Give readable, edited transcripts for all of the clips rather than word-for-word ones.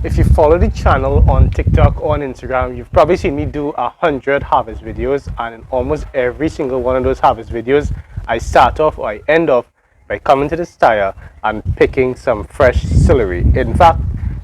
If you follow the channel on TikTok or on Instagram, you've probably seen me do 100 harvest videos, and in almost every single one of those harvest videos, I start off or I end off by coming to the stire and picking some fresh celery. In fact,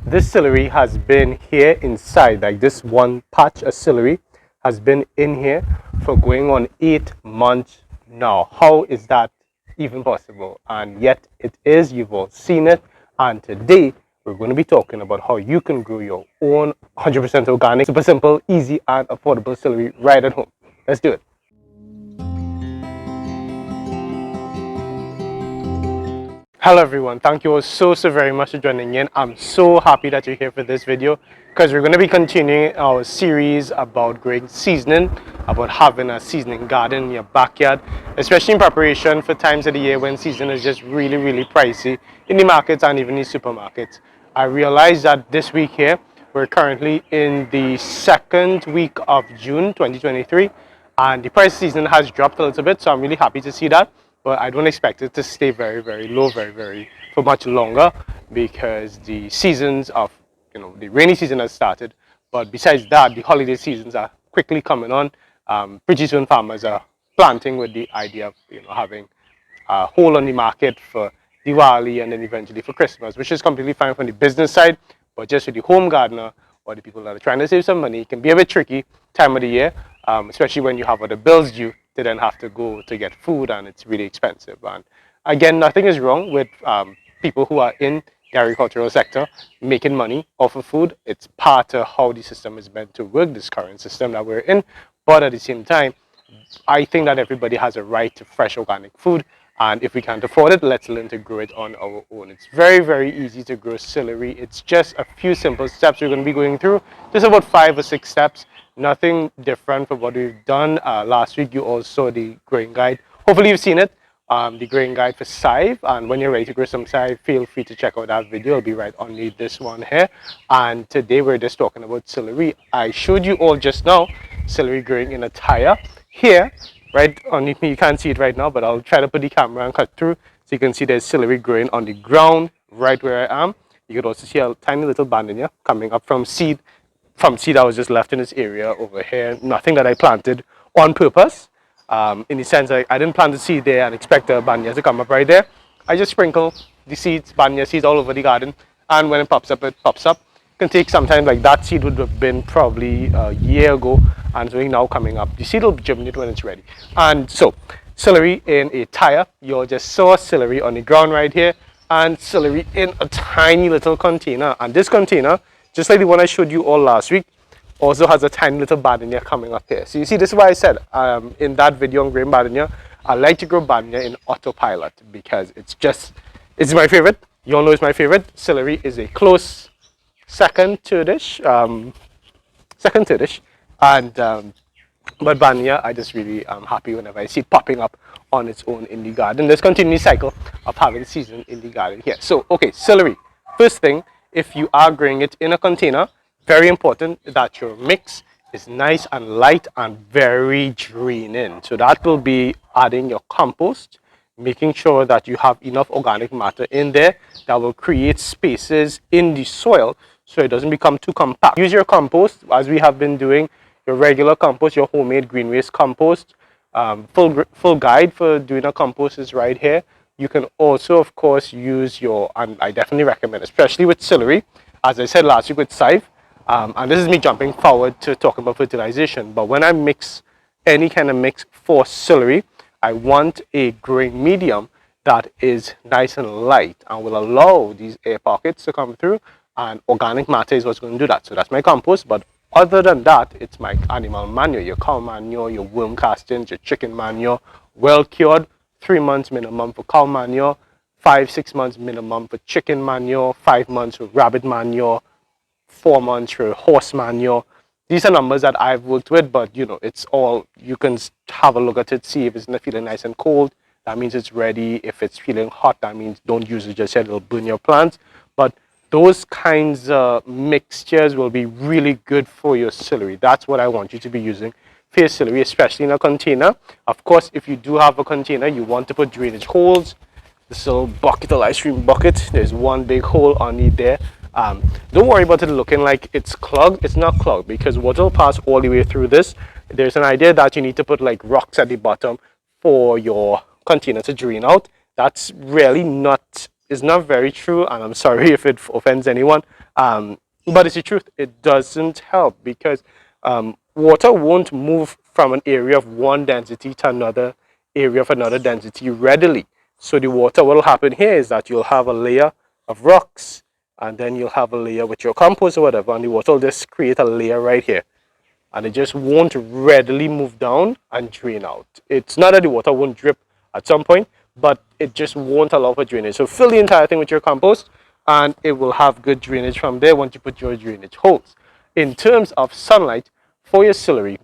this celery has been here inside, like this one patch of celery has been in here for going on 8 months now. How is that even possible? And yet it is. You've all seen it. And today we're going to be talking about how you can grow your own 100% organic, super simple, easy, and affordable celery right at home. Let's do it. Hello everyone, thank you all so very much for joining in. I'm so happy that you're here for this video because we're going to be continuing our series about growing seasoning, about having a seasoning garden in your backyard, especially in preparation for times of the year when seasoning is just really pricey in the markets and even in the supermarkets. I realized that this week here, we're currently in the second week of June 2023 and the price of seasoning has dropped a little bit, so I'm really happy to see that. But I don't expect it to stay very low, very for much longer because the seasons of, the rainy season has started. But besides that, the holiday seasons are quickly coming on. Pretty soon farmers are planting with the idea of, having a hole on the market for Diwali and then eventually for Christmas, which is completely fine from the business side. But just for the home gardener or the people that are trying to save some money, it can be a bit tricky time of the year, especially when you have other bills due to then have to go to get food and it's really expensive. And again, nothing is wrong with people who are in the agricultural sector making money off of food. It's part of how the system is meant to work, this current system that we're in. But at the same time, I think that everybody has a right to fresh organic food. And if we can't afford it, let's learn to grow it on our own. It's very easy to grow celery. It's just a few simple steps we're going to be going through. Just about 5 or 6 steps. Nothing different from what we've done. Last week, you all saw the growing guide. Hopefully, you've seen it. The growing guide for chive. And when you're ready to grow some chive, feel free to check out that video. It'll be right underneath this one here. And today, we're just talking about celery. I showed you all just now celery growing in a tire. Here, right underneath me, you can't see it right now, but I'll try to put the camera and cut through so you can see there's celery growing on the ground right where I am. You could also see a tiny little bandania coming up from seed. From seed I was just left in this area over here. Nothing that I planted on purpose. In the sense I didn't plant the seed there and expect the bandania to come up right there. I just sprinkle the seeds, bandania seeds all over the garden, and when it pops up, it pops up. It can take some time. Like that seed would have been probably a year ago, and so now coming up. The seed will germinate when it's ready. And so, celery in a tire. You just saw celery on the ground right here, and celery in a tiny little container. And this container, just like the one I showed you all last week, also has a tiny little badania coming up here. So you see, this is why I said in that video on growing badania, I like to grow badania in autopilot because it's my favorite. You all know it's my favorite. Celery is a close second to dish, and but badania, I just really am happy whenever I see it popping up on its own in the garden. Let's continue the cycle of having season in the garden here. So, okay, celery. First thing, if you are growing it in a container, very important that your mix is nice and light and very draining. So that will be adding your compost, making sure that you have enough organic matter in there that will create spaces in the soil so it doesn't become too compact. Use your compost as we have been doing, your regular compost, your homemade green waste compost. Full guide for doing a compost is right here. You can also, of course, use and I definitely recommend, especially with celery, as I said last week with chive, and this is me jumping forward to talking about fertilization, but when I mix any kind of mix for celery, I want a growing medium that is nice and light and will allow these air pockets to come through, and organic matter is what's going to do that. So that's my compost, but other than that, it's my animal manure, your cow manure, your worm castings, your chicken manure, well cured, 3 months minimum for cow manure, 5-6 months minimum for chicken manure, 5 months for rabbit manure, 4 months for horse manure. These are numbers that I've worked with, but it's all, you can have a look at it, see if it's not feeling nice and cold, that means it's ready. If it's feeling hot, that means don't use it just yet, it'll burn your plants. But those kinds of mixtures will be really good for your celery. That's what I want you to be using for your celery, especially in a container. Of course, if you do have a container, you want to put drainage holes. This little bucket, little ice cream bucket, there's one big hole underneath there, Don't worry about it looking like it's clogged. It's not clogged because water will pass all the way through this. There's an idea that you need to put like rocks at the bottom for your container to drain out. That's really not, is not very true, and I'm sorry if it offends anyone. But it's the truth. It doesn't help because water won't move from an area of one density to another area of another density readily. So the water, what will happen here is that you'll have a layer of rocks, and then you'll have a layer with your compost or whatever, and the water will just create a layer right here, and it just won't readily move down and drain out. It's not that the water won't drip at some point, but it just won't allow for drainage. So fill the entire thing with your compost, and it will have good drainage from there once you put your drainage holes. In terms of sunlight, for your celery,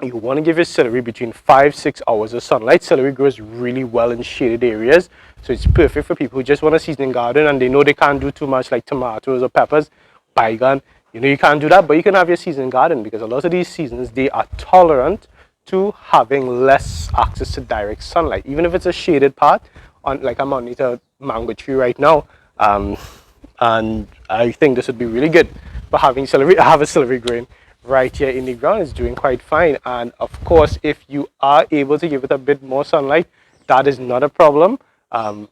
you want to give your celery between 5-6 hours of sunlight. Celery grows really well in shaded areas, so it's perfect for people who just want a seasoning garden and they know they can't do too much like tomatoes or peppers, bygone. You know you can't do that, but you can have your seasoning garden because a lot of these seasons they are tolerant to having less access to direct sunlight, even if it's a shaded part. On like I'm underneath a mango tree right now, and I think this would be really good for having celery. I have a celery growing right here in the ground. It's doing quite fine, and of course if you are able to give it a bit more sunlight, that is not a problem.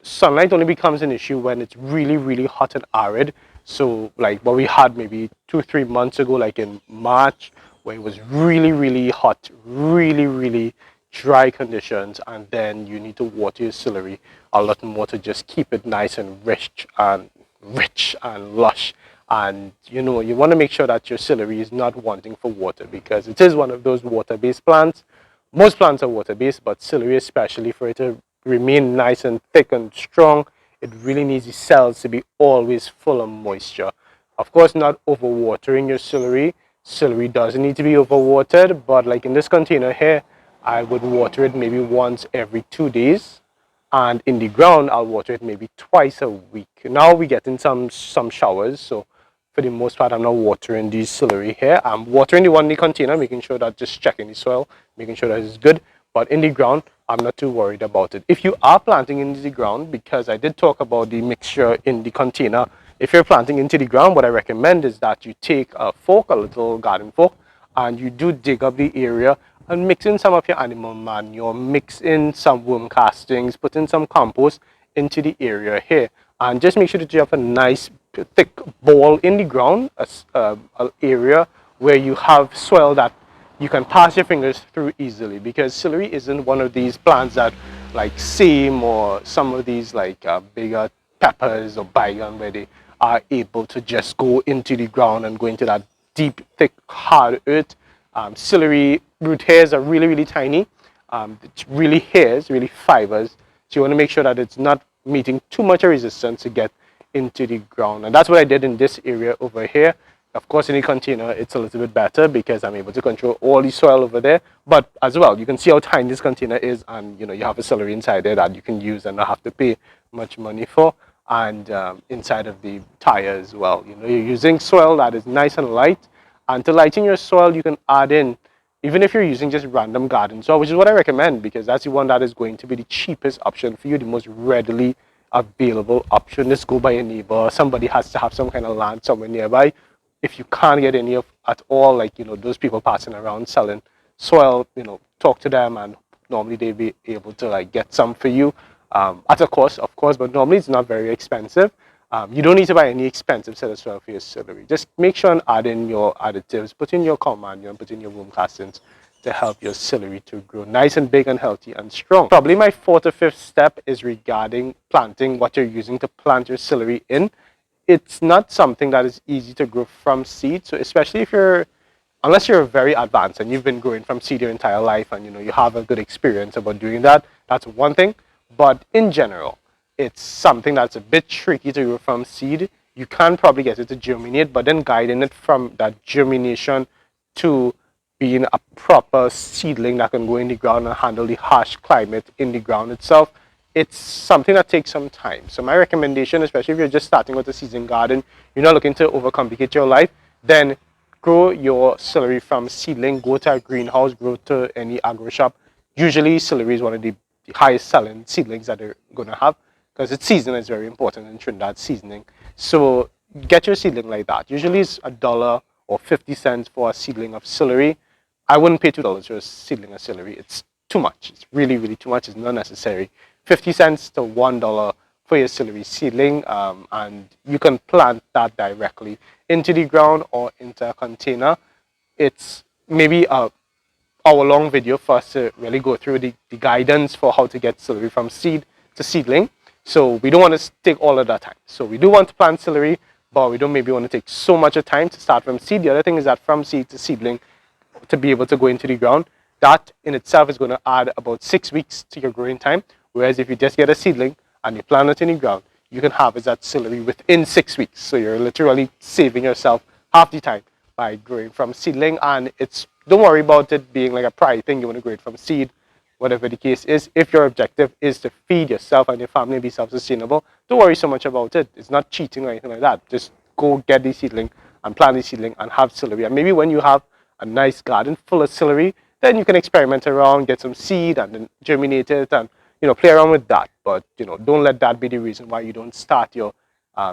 Sunlight only becomes an issue when it's really hot and arid, so like what we had maybe 2-3 months ago, like in March, where it was really hot, really dry conditions, and then you need to water your celery a lot more to just keep it nice and rich and lush. And you know you want to make sure that your celery is not wanting for water because it is one of those water-based plants. Most plants are water-based, but celery especially, for it to remain nice and thick and strong, it really needs the cells to be always full of moisture. Of course, not overwatering your celery. Celery doesn't need to be overwatered, but like in this container here, I would water it maybe once every 2 days, and in the ground I'll water it maybe twice a week. Now we get in some showers, so for the most part I'm not watering the celery here. I'm watering the one in the container, making sure that, just checking the soil, making sure that it's good. But in the ground I'm not too worried about it. If you are planting into the ground, because I did talk about the mixture in the container, if you're planting into the ground, what I recommend is that you take a fork, a little garden fork, and you do dig up the area and mix in some of your animal manure, mix in some worm castings, put in some compost into the area here, and just make sure that you have a nice thick ball in the ground, an area where you have soil that you can pass your fingers through easily, because celery isn't one of these plants that like same or some of these like bigger peppers or bygone, where they are able to just go into the ground and go into that deep thick hard earth. Celery root hairs are really tiny. It's really hairs, really fibers. So you want to make sure that it's not meeting too much resistance to get into the ground. And that's what I did in this area over here. Of course, in the container, it's a little bit better because I'm able to control all the soil over there. But as well, you can see how tiny this container is, and you know you have a celery inside there that you can use and not have to pay much money for. And inside of the tire as well, you know, you're using soil that is nice and light. And to lighten your soil, you can add in, even if you're using just random garden soil, which is what I recommend because that's the one that is going to be the cheapest option for you, the most readily available option. Just go by a neighbor. Somebody has to have some kind of land somewhere nearby. If you can't get any of at all, like you know those people passing around selling soil, you know, talk to them, and normally they'll be able to like get some for you at a cost, of course, but normally it's not very expensive. You don't need to buy any expensive set of soil for your celery. Just make sure and add in your additives, put in your cow manure, and put in your worm castings to help your celery to grow nice and big and healthy and strong. Probably my fourth or fifth step is regarding planting, what you're using to plant your celery in. It's not something that is easy to grow from seed. So especially if you're, unless you're very advanced and you've been growing from seed your entire life and you know you have a good experience about doing that, that's one thing. But in general, it's something that's a bit tricky to grow from seed. You can probably get it to germinate, but then guiding it from that germination to being a proper seedling that can go in the ground and handle the harsh climate in the ground itself, it's something that takes some time. So my recommendation, especially if you're just starting with a season garden, you're not looking to overcomplicate your life, then grow your celery from seedling, go to a greenhouse, grow to any agro shop. Usually celery is one of the highest selling seedlings that they're going to have because its seasoning is very important in Trinidad seasoning. So get your seedling like that. Usually it's $1 or 50 cents for a seedling of celery. I wouldn't pay $2 for a seedling of celery. It's too much. It's really, really too much. It's not necessary. 50 cents to $1 for your celery seedling, and you can plant that directly into the ground or into a container. It's maybe a hour-long video for us to really go through the guidance for how to get celery from seed to seedling. So we don't want to take all of that time. So we do want to plant celery, but we don't maybe want to take so much of time to start from seed. The other thing is that from seed to seedling, to be able to go into the ground, that in itself is going to add about 6 weeks to your growing time. Whereas if you just get a seedling and you plant it in the ground, you can harvest that celery within 6 weeks. So you're literally saving yourself half the time by growing from seedling. And it's, don't worry about it being like a pride thing. You want to grow it from seed, whatever the case is. If your objective is to feed yourself and your family and be self-sustainable, don't worry so much about it. It's not cheating or anything like that. Just go get the seedling and plant the seedling and have celery. And maybe when you have a nice garden full of celery, then you can experiment around, get some seed and then germinate it and, play around with that. But, don't let that be the reason why you don't start your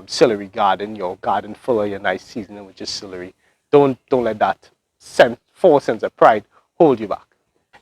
celery garden, your garden full of your nice seasoning, which is celery. Don't let that false sense of pride hold you back.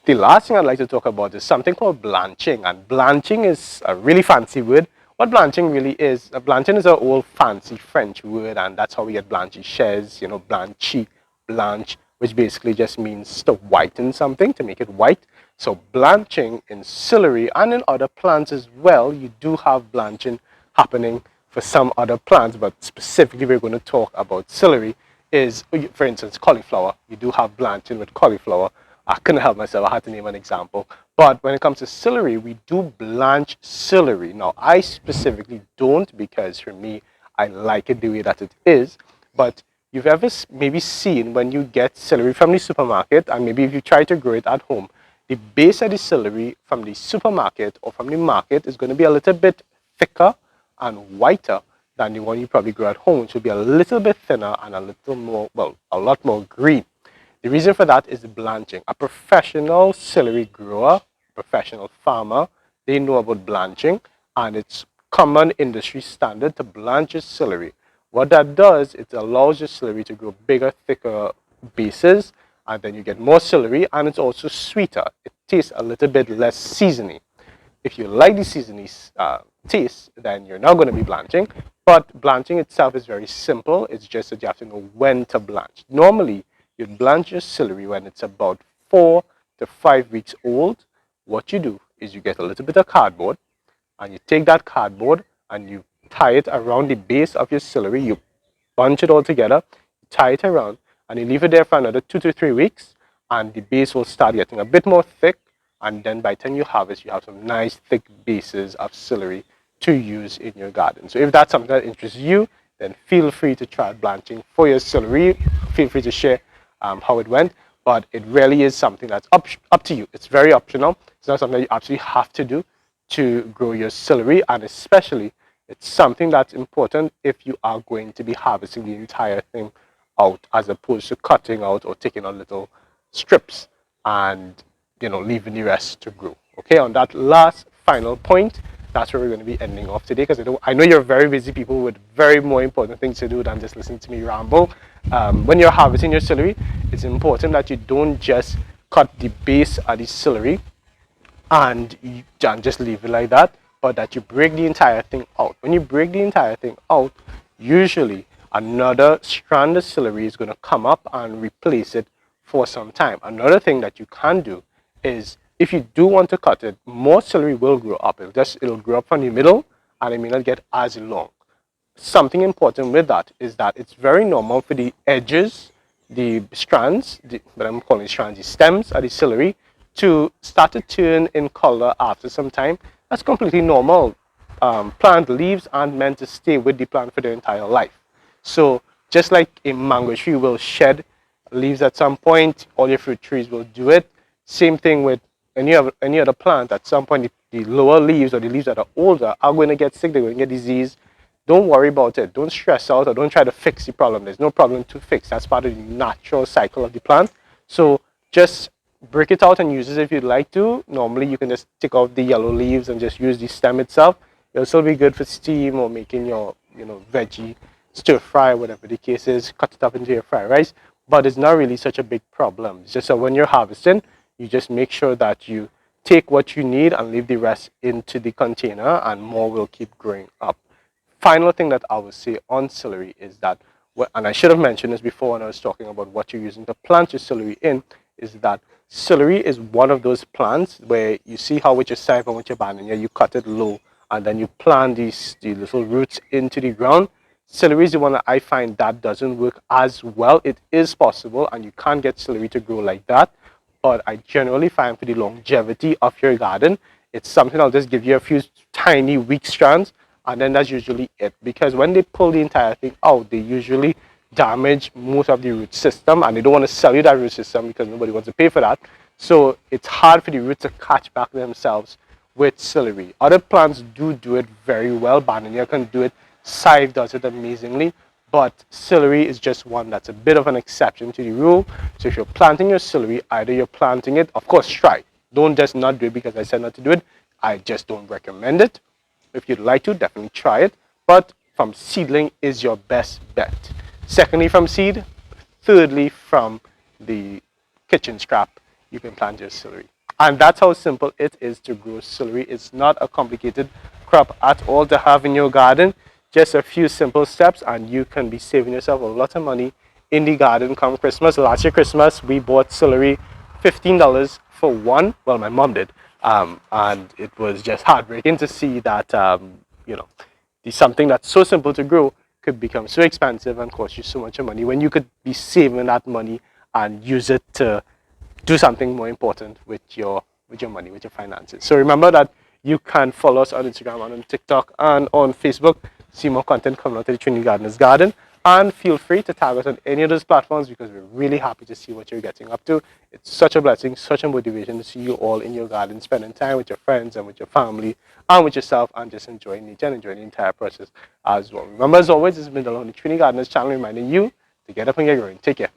The last thing I'd like to talk about is something called blanching. And blanching is a really fancy word. What blanching really is, blanching is an old fancy French word, and that's how we get blanchisses, blanchy, blanche, which basically just means to whiten something, to make it white. So blanching in celery and in other plants as well, you do have blanching happening for some other plants, but specifically we're going to talk about celery is, for instance, cauliflower. You do have blanching with cauliflower. I couldn't help myself, I had to name an example. But when it comes to celery, we do blanch celery. Now, I specifically don't, because for me, I like it the way that it is. But you've ever maybe seen when you get celery from the supermarket, and maybe if you try to grow it at home, the base of the celery from the supermarket or from the market is going to be a little bit thicker and whiter than the one you probably grow at home, which will be a little bit thinner and a little more, well, a lot more green. The reason for that is the blanching. A professional celery grower, professional farmer, they know about blanching, and it's common industry standard to blanch your celery. What that does, it allows your celery to grow bigger, thicker bases, and then you get more celery, and it's also sweeter. It tastes a little bit less seasony. If you like the seasony taste, then you're not going to be blanching. But blanching itself is very simple. It's just that you have to know when to blanch. Normally, you'd blanch your celery when it's about 4 to 5 weeks old. What you do is you get a little bit of cardboard, and you take that cardboard and you tie it around the base of your celery. You bunch it all together, tie it around, and you leave it there for another 2 to 3 weeks, and the base will start getting a bit more thick. And then by the time you harvest, you have some nice thick bases of celery to use in your garden. So if that's something that interests you, then feel free to try blanching for your celery. Feel free to share how it went, but it really is something that's up to you. It's very optional. It's not something that you absolutely have to do to grow your celery, and especially it's something that's important if you are going to be harvesting the entire thing out, as opposed to cutting out or taking out little strips and leaving the rest to grow. Okay, on that last final point, that's where we're going to be ending off today, because I know you're very busy people with very more important things to do than just listening to me ramble. When you're harvesting your celery, it's important that you don't just cut the base of the celery and you just leave it like that, but that you break the entire thing out. When you break the entire thing out, usually another strand of celery is going to come up and replace it for some time. Another thing that you can do is, if you do want to cut it, more celery will grow up. It'll grow up from the middle, and it may not get as long. Something important with that is that it's very normal for the edges, the strands, what I'm calling strands, the stems of the celery, to start to turn in color after some time. That's completely normal. Plant leaves aren't meant to stay with the plant for their entire life. So just like a mango tree will shed leaves at some point, all your fruit trees will do it. Same thing with any other plant. At some point, the lower leaves or the leaves that are older are going to get sick. They're going to get disease. Don't worry about it. Don't stress out, or don't try to fix the problem. There's no problem to fix. That's part of the natural cycle of the plant. So just break it out and use it if you'd like to. Normally, you can just take out the yellow leaves and just use the stem itself. It'll still be good for steam or making your veggie stir fry, whatever the case is, cut it up into your fried rice. But it's not really such a big problem. It's just that when you're harvesting, you just make sure that you take what you need and leave the rest into the container, and more will keep growing up. Final thing that I would say on celery is that, and I should have mentioned this before when I was talking about what you're using to plant your celery in, is that celery is one of those plants where you see how with your cypher, with your banana, you cut it low and then you plant the little roots into the ground. Celery is the one that I find that doesn't work as well. It is possible, and you can't get celery to grow like that. But I generally find for the longevity of your garden, it's something I'll just give you a few tiny weak strands, and then that's usually it. Because when they pull the entire thing out, they usually damage most of the root system, and they don't want to sell you that root system because nobody wants to pay for that. So it's hard for the roots to catch back themselves with celery. Other plants do it very well. Banana can do it. Chive does it amazingly. But celery is just one that's a bit of an exception to the rule. So if you're planting your celery, either you're planting it, of course, try. Don't just not do it because I said not to do it. I just don't recommend it. If you'd like to, definitely try it. But from seedling is your best bet. Secondly, from seed. Thirdly, from the kitchen scrap, you can plant your celery. And that's how simple it is to grow celery. It's not a complicated crop at all to have in your garden. Just a few simple steps, and you can be saving yourself a lot of money in the garden come Christmas. Last year Christmas, we bought celery $15 for one. Well, my mom did. And it was just heartbreaking to see that, something that's so simple to grow could become so expensive and cost you so much money when you could be saving that money and use it to do something more important with your money, with your finances. So remember that you can follow us on Instagram and on TikTok and on Facebook. See more content coming out of the Trinidad Gardener's Garden. And feel free to tag us on any of those platforms because we're really happy to see what you're getting up to. It's such a blessing, such a motivation to see you all in your garden, spending time with your friends and with your family and with yourself, and just enjoying nature and enjoying the entire process as well. Remember, as always, this has been the Trinidad Gardener's channel reminding you to get up and get growing. Take care.